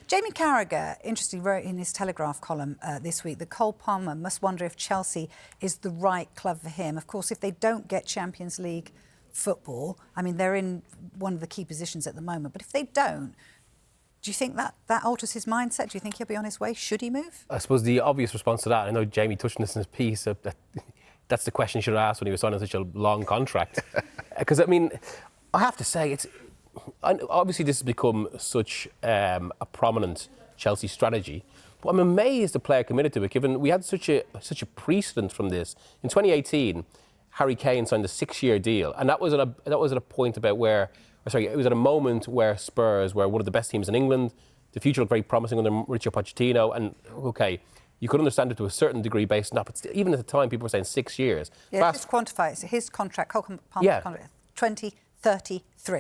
Jamie Carragher, interestingly, wrote in his Telegraph column this week that Cole Palmer must wonder if Chelsea is the right club for him. Of course, if they don't get Champions League football, I mean, they're in one of the key positions at the moment, but if they don't, do you think that alters his mindset? Do you think he'll be on his way? Should he move? I suppose the obvious response to that, I know Jamie touched on this in his piece, that's the question he should have asked when he was signing such a long contract. Because, I mean, I have to say, obviously this has become such a prominent Chelsea strategy, but I'm amazed the player committed to it, given we had such a precedent from this. In 2018, Harry Kane signed a 6-year deal, and that was at a point about where, it was at a moment where Spurs were one of the best teams in England. The future looked very promising under Mauricio Pochettino, and okay, you could understand it to a certain degree based on that, but even at the time, people were saying 6 years. Yeah, just quantify it. So his contract, Cole Palmer's contract, 2033.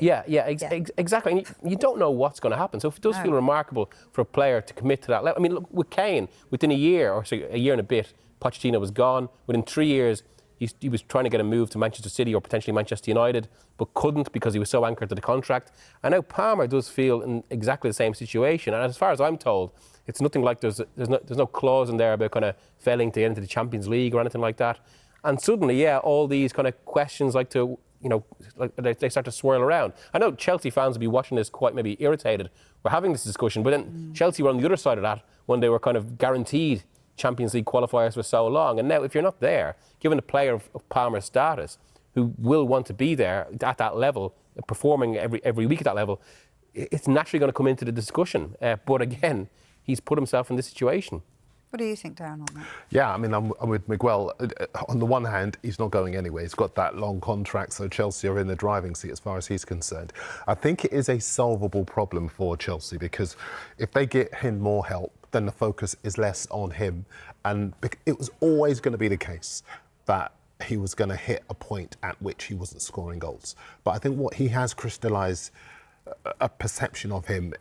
Exactly. And you don't know what's going to happen. So it does feel remarkable for a player to commit to that level. I mean, look, with Kane, within a year and a bit, Pochettino was gone. Within 3 years, he was trying to get a move to Manchester City or potentially Manchester United, but couldn't because he was so anchored to the contract. And now Palmer does feel in exactly the same situation. And as far as I'm told, it's nothing like there's no clause in there about kind of failing to get into the Champions League or anything like that. And suddenly, all these kind of questions they start to swirl around. I know Chelsea fans will be watching this quite maybe irritated. We're having this discussion, but then Chelsea were on the other side of that when they were kind of guaranteed Champions League qualifiers for so long. And now if you're not there, given a player of Palmer's status, who will want to be there at that level, performing every week at that level, it's naturally going to come into the discussion. But again, he's put himself in this situation. What do you think, Darren, on that? Yeah, I mean, I'm with Miguel. On the one hand, he's not going anywhere. He's got that long contract, so Chelsea are in the driving seat as far as he's concerned. I think it is a solvable problem for Chelsea because if they get him more help, then the focus is less on him. And it was always going to be the case that he was going to hit a point at which he wasn't scoring goals. But I think what he has crystallised a perception of him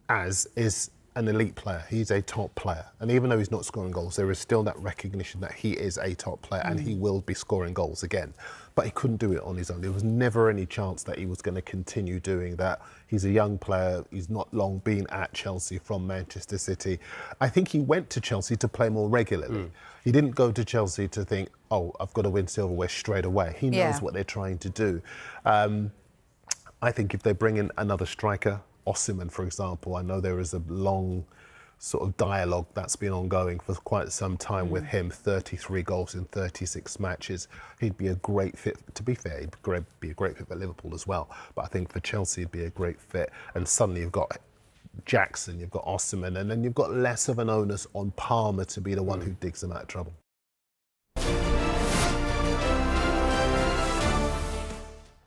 as is an elite player. He's a top player. And even though he's not scoring goals, there is still that recognition that he is a top player and he will be scoring goals again. But he couldn't do it on his own. There was never any chance that he was going to continue doing that. He's a young player. He's not long been at Chelsea from Manchester City. I think he went to Chelsea to play more regularly. He didn't go to Chelsea to think, oh, I've got to win silverware straight away. He knows what they're trying to do. I think if they bring in another striker, Osimhen, for example, I know there is a long sort of dialogue that's been ongoing for quite some time with him. 33 goals in 36 matches. He'd be a great fit. To be fair, he'd be a great fit for Liverpool as well. But I think for Chelsea, he'd be a great fit. And suddenly you've got Jackson, you've got Osimhen, and then you've got less of an onus on Palmer to be the one who digs them out of trouble.